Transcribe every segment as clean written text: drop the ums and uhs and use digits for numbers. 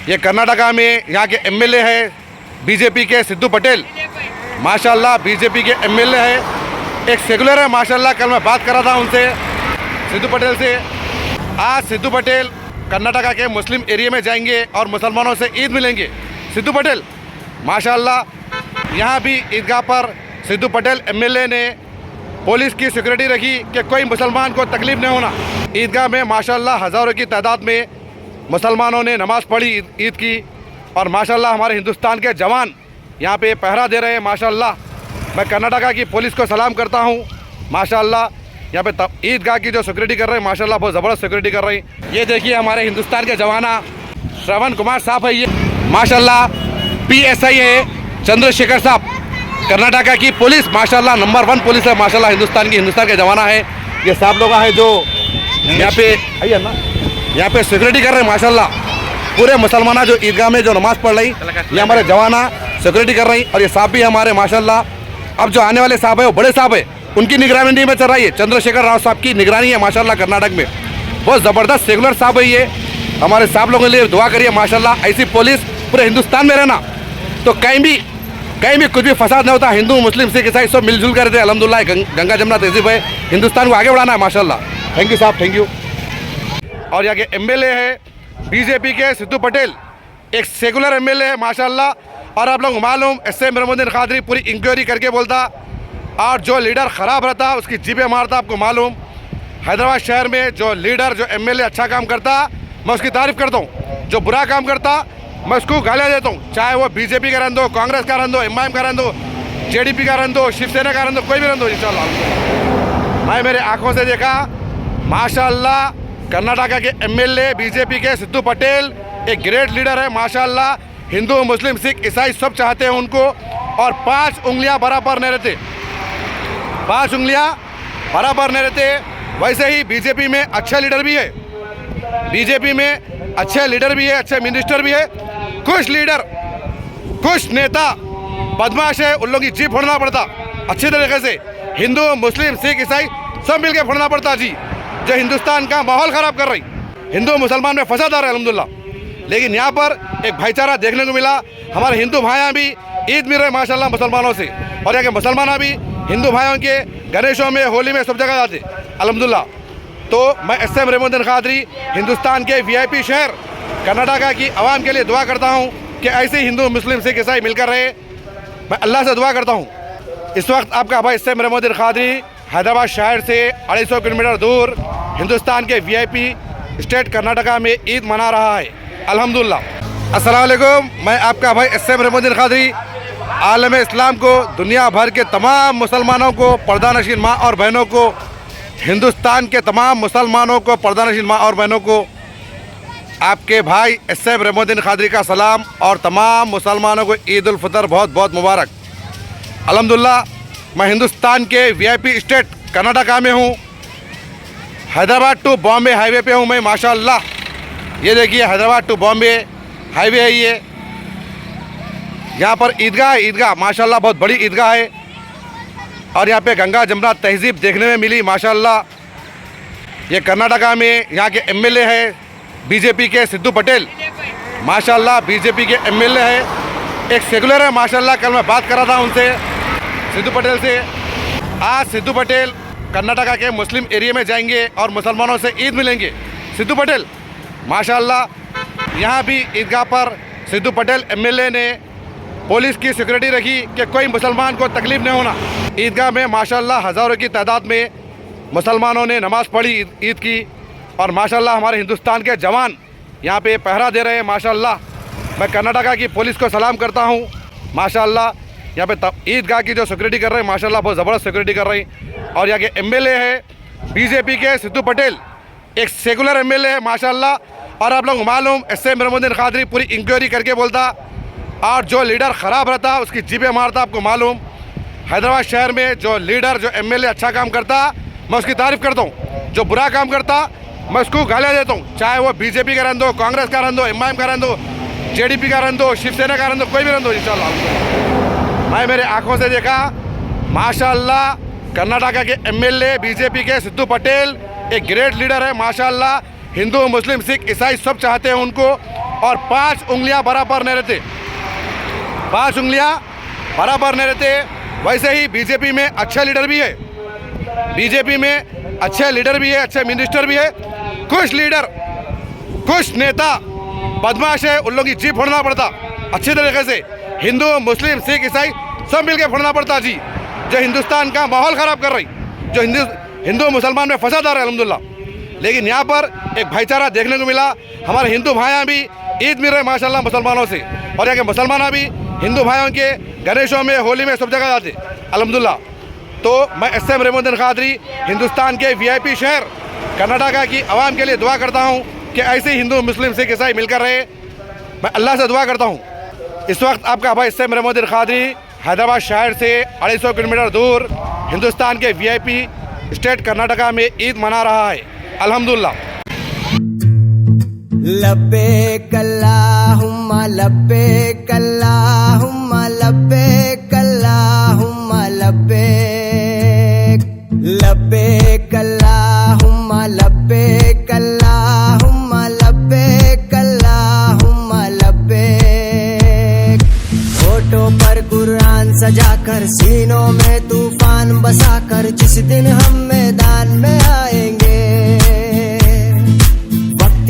ये कर्नाटका में यहाँ के एमएलए है बीजेपी के सिद्धू पटेल। माशाल्लाह बीजेपी के एमएलए है, एक सेकुलर है माशाल्लाह। कल मैं बात कर रहा था उनसे, सिद्धू पटेल से। आज सिद्धू पटेल कर्नाटका के मुस्लिम एरिया में जाएंगे और मुसलमानों से ईद मिलेंगे। सिद्धू पटेल माशाल्लाह, यहाँ भी ईदगाह पर सिद्धू पटेल एमएलए ने पुलिस की सिक्योरिटी रखी कि कोई मुसलमान को तकलीफ नहीं होना। ईदगाह में माशाल्लाह हज़ारों की तादाद में मुसलमानों ने नमाज़ पढ़ी ईद की, और माशाल्लाह हमारे हिंदुस्तान के जवान यहाँ पे पहरा दे रहे हैं माशाल्लाह। मैं कर्नाटका की पुलिस को सलाम करता हूँ माशाल्लाह। यहाँ पे ईदगाह की जो सिक्योरिटी कर रहे हैं माशाल्लाह बहुत ज़बरदस्त सिक्योरिटी कर रही हैं। ये देखिए हमारे हिंदुस्तान के जवाना श्रवण कुमार साहब है, ये माशाल्लाह PSI है चंद्रशेखर साहब। कर्नाटका की पुलिस माशाल्लाह नंबर 1 पुलिस है माशाल्लाह, हिंदुस्तान के जवाना है। ये साहब लोग है जो यहाँ पे आइए ना, यहाँ पे सिक्योरिटी कर रहे हैं माशाल्लाह। पूरे मुसलमाना जो ईदगाह में जो नमाज़ पढ़ रही, ये हमारे जवाना सिक्योरिटी कर रही। और ये साहब भी हमारे माशाल्लाह। अब जो आने वाले साहब है वो बड़े साहब है, उनकी निगरानी में चल रही है। चंद्रशेखर राव साहब की निगरानी है माशाल्लाह कर्नाटक में। बहुत ज़बरदस्त सेकुलर साहब है ये। हमारे साहब लोगों के लिए दुआ करिए माशाल्लाह। ऐसी पुलिस पूरे हिंदुस्तान में रहना तो कहीं भी कुछ भी फसाद नहीं होता। हिंदू मुस्लिम सिख ईसाई सब मिलजुल कर रहते हैं अल्हम्दुलिल्लाह। गंगा जमुना तहजीब है, हिंदुस्तान को आगे बढ़ाना है माशाल्लाह। थैंक यू साहब, थैंक यू। और यहाँ के एमएलए है बीजेपी के सिद्धू पटेल, एक सेकुलर एमएलए है माशाल्लाह। और आप लोग मालूम SM रहीमुद्दीन कादरी पूरी इंक्वायरी करके बोलता, और जो लीडर ख़राब रहता उसकी जीभें मारता। आपको मालूम हैदराबाद शहर में जो लीडर जो एमएलए अच्छा काम करता मैं उसकी तारीफ़ करता हूँ, जो बुरा काम करता मैं उसको गालियाँ देता हूँ। चाहे वो बीजेपी का रहन दो, कांग्रेस का रहन दो, MIM का रहन दो, JDP का रहन दो, शिवसेना का रहन दो, कोई भी रहन दो इंशाल्लाह। मैं मेरे आँखों से देखा माशाल्लाह कर्नाटका के एमएलए बीजेपी के सिद्धू पटेल एक ग्रेट लीडर है माशाल्लाह। हिंदू मुस्लिम सिख ईसाई सब चाहते हैं उनको, और 5 उंगलियां बराबर नहीं रहते, 5 उंगलियां बराबर नहीं रहते। वैसे ही बीजेपी में अच्छे लीडर भी है, बीजेपी में अच्छे लीडर भी है, अच्छे मिनिस्टर भी है। कुछ लीडर कुछ नेता बदमाश है, उन लोगों की जीप फोड़ना पड़ता अच्छी तरीके से। हिंदू मुस्लिम सिख ईसाई सब मिलकर फोड़ना पड़ता जी, जो हिंदुस्तान का माहौल ख़राब कर रही, हिंदू मुसलमान में फसाद आ रहा है अल्हम्दुलिल्लाह। लेकिन यहाँ पर एक भाईचारा देखने को मिला। हमारे हिंदू भाइयाँ भी ईद मिल रहे माशाल्लाह मुसलमानों से, और यहाँ के मुसलमान भी हिंदू भाइयों के गणेशों में, होली में सब जगह जाते अल्हम्दुलिल्लाह। तो मैं SM रहीमुद्दीन कादरी हिंदुस्तान के VIP शहर कर्नाटका की आवाम के लिए दुआ करता हूँ कि ऐसे हिंदू मुस्लिम सिख ईसाई मिलकर रहे। मैं अल्लाह से दुआ करता हूँ। इस वक्त आपका भाई SM रहीमुद्दीन कादरी हैदराबाद शहर से 250 किलोमीटर दूर हिंदुस्तान के VIP स्टेट कर्नाटका में ईद मना रहा है अल्हम्दुलिल्लाह। अस्सलाम वालेकुम, मैं आपका भाई SM रहीमुद्दीन कादरी आलम इस्लाम को, दुनिया भर के तमाम मुसलमानों को, पर्दानशीन माँ और बहनों को, हिंदुस्तान के तमाम मुसलमानों को, पर्दानशीन माँ और बहनों को आपके भाई SM रहीमुद्दीन कादरी का सलाम, और तमाम मुसलमानों को ईद उल फितर बहुत बहुत मुबारक अल्हम्दुलिल्लाह। मैं हिंदुस्तान के VIP स्टेट कर्नाटका में हूँ, हैदराबाद टू बॉम्बे हाईवे पे हूँ मैं माशाल्लाह। ये देखिए हैदराबाद टू बॉम्बे हाईवे है ये। यहाँ पर ईदगाह माशाल्लाह बहुत बड़ी ईदगाह है, और यहाँ पे गंगा जमुना तहजीब देखने में मिली माशाल्लाह। ये कर्नाटका में यहाँ के एमएलए है बीजेपी के सिद्धू पटेल माशाल्लाह। बीजेपी के एमएलए है, एक सेकुलर है माशाल्लाह। कल मैं बात कर रहा था उनसे, सिद्धू पटेल से। आज सिद्धू पटेल कर्नाटका के मुस्लिम एरिया में जाएंगे और मुसलमानों से ईद मिलेंगे। सिद्धू पटेल माशाल्लाह, यहाँ भी ईदगाह पर सिद्धू पटेल एमएलए ने पुलिस की सिक्योरिटी रखी कि कोई मुसलमान को तकलीफ नहीं होना। ईदगाह में माशाल्लाह हज़ारों की तादाद में मुसलमानों ने नमाज़ पढ़ी ईद की, और माशाल्लाह हमारे हिंदुस्तान के जवान यहाँ पे पहरा दे रहे हैं माशाल्लाह। मैं कर्नाटका की पुलिस को सलाम करता हूँ माशाल्लाह। यहाँ पे ईदगाह की जो सिक्योरिटी कर रहे हैं माशाल्लाह बहुत ज़बरदस्त सिक्योरिटी कर रही। और यहाँ के एमएलए है बीजेपी के सिद्धू पटेल, एक सेकुलर एमएलए है माशाल्लाह। और आप लोग मालूम SM रहीमुद्दीन कादरी पूरी इंक्वायरी करके बोलता, और जो लीडर ख़राब रहता उसकी जीभें मारता। आपको मालूम हैदराबाद शहर में जो लीडर जो एमएलए अच्छा काम करता मैं उसकी तारीफ़ करता हूँ, जो बुरा काम करता मैं उसको गालियाँ देता हूँ। चाहे वो बीजेपी का रहन दो, कांग्रेस का रहन दो, MIM का रहन दो, JDP का रहन दो, शिवसेना का रहन दो, कोई भी रहन दो इंशाल्लाह। मैं मेरे आँखों से देखा माशाल्लाह कर्नाटका के एमएलए बीजेपी के सिद्धू पटेल एक ग्रेट लीडर है माशाल्लाह। हिंदू मुस्लिम सिख ईसाई सब चाहते हैं उनको, और 5 उंगलियां बराबर नहीं रहते, 5 उंगलियां बराबर नहीं रहते। वैसे ही बीजेपी में अच्छे लीडर भी है, बीजेपी में अच्छे लीडर भी है, अच्छे मिनिस्टर भी है। कुछ लीडर, कुछ नेता बदमाश है, उन लोगों की जीप फोड़ना पड़ता अच्छी तरीके से। हिंदू, मुस्लिम, सिख, ईसाई सब मिलकर फोड़ना पड़ता जी, जो हिंदुस्तान का माहौल ख़राब कर रही, जो हिंदू मुसलमान में फंसाता रहे अल्हम्दुलिल्लाह। लेकिन यहाँ पर एक भाईचारा देखने को मिला। हमारे हिंदू भाइयाँ भी ईद मिल रहे माशाल्लाह मुसलमानों से, और यहाँ के मुसलमान भी हिंदू भाइयों के गणेशों में, होली में, सब जगह जाते अल्हम्दुलिल्लाह। तो मैं एस.एम. रहीमुद्दीन कादरी हिंदुस्तान के वीआईपी शहर कर्नाटका की आवाम के लिए दुआ करता हूँ कि ऐसे हिंदू, मुस्लिम, सिख, ईसाई मिलकर रहे। मैं अल्लाह से दुआ करता हूँ। इस वक्त आपका भाई एस.एम. रहीमुद्दीन कादरी हैदराबाद शहर से 250 किलोमीटर दूर हिंदुस्तान के वीआईपी स्टेट कर्नाटका में ईद मना रहा है अल्हम्दुलिल्लाह। लब्बैक अल्लाहुम्मा लब्बैक अल्लाहुम्मा लब्बैक अल्लाहुम्मा लब्बैक लब्बैक अल्लाहुम्मा लब्बैक अल्लाहुम्मा लब्बैक अल्लाहुम्मा लब्बैक। होठों पर कुरान सजाकर, सीनों में तूफान बसाकर, जिस दिन हम मैदान में आएंगे,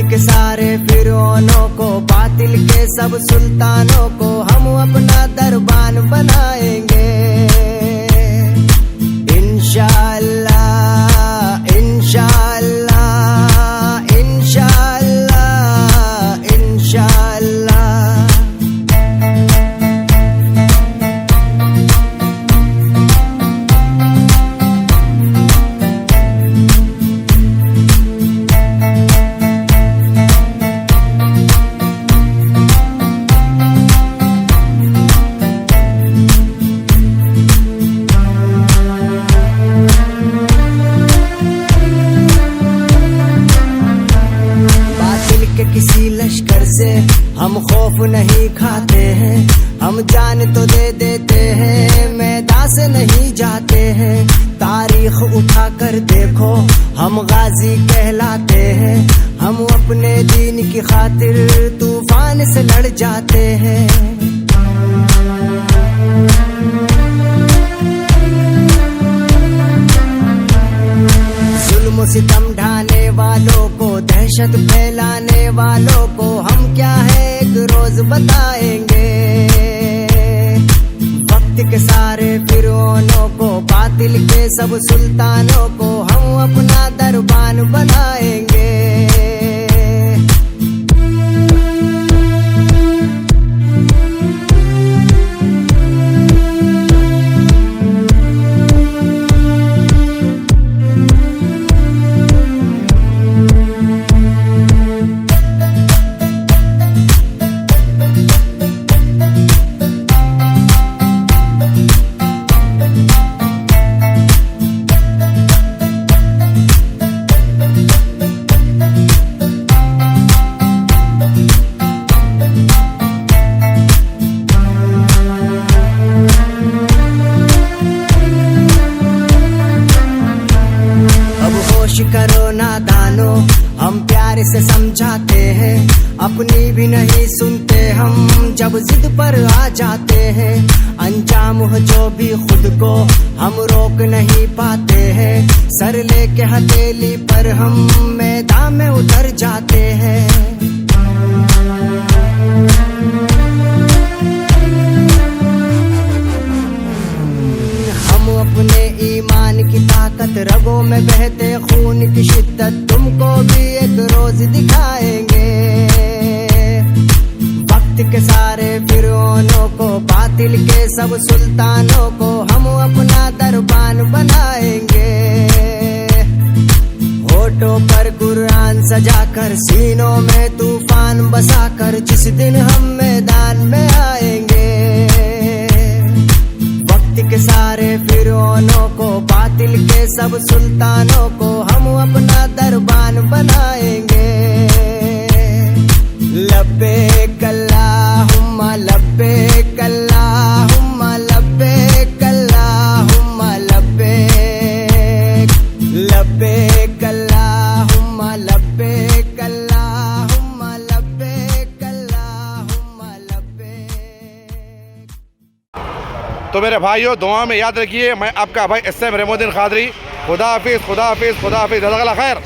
के सारे फिरौनों को, बातिल के सब सुल्तानों को हम अपना दरबान बनाएंगे इंशाअल्लाह, इंशाअल्लाह, इंशाअल्लाह, इंशाअल्लाह। किसी लश्कर से हम खौफ नहीं खाते हैं, हम जान तो दे देते हैं, मैदान से नहीं जाते हैं। तारीख उठा कर देखो, हम गाजी कहलाते हैं, हम अपने दीन की खातिर तूफान से लड़ जाते हैं। जुल्म सितम ढाने वालों को, दहशत फैलाने वालों को हम क्या है एक रोज बताएंगे। वक्त के सारे फिरौनों को, बातिल के सब सुल्तानों को हम अपना दरबान बनाएंगे। करो नादानो, हम प्यार से समझाते हैं, अपनी भी नहीं सुनते हम जब जिद पर आ जाते हैं। अंजाम हो जो भी खुद को हम रोक नहीं पाते हैं, सर लेके हथेली पर हम मैदान में उतर जाते हैं। हम अपने ईमान की ताकत, रगों में बहते खून की शिद्दत तुमको भी एक रोज दिखाएंगे। वक्त के सारे फिरौनों को, बातिल के सब सुल्तानों को हम अपना दरबान बनाएंगे। होठों पर कुरान सजाकर, सीनों में तूफान बसाकर, जिस दिन हम मैदान में आएंगे। के सारे फिरौनों को, बातिल के सब सुल्तानों को हम अपना दरबान बनाएंगे। लब्बैक अल्लाहुम्मा लब्बैक अल्लाहुम्मा लब्बैक अल्लाहुम्मा लब्बैक लब्बैक अल्लाहुम्मा लब्बैक अल्लाहुम्मा लब्बैक। तो मेरे भाइयों दुआ में याद रखिए, मैं आपका भाई SM रेमोद्दीन खादरी। खुदा हाफिज़, खुदा हाफिज़, खुदा हाफिज़, जज़ाकल्लाह खैर।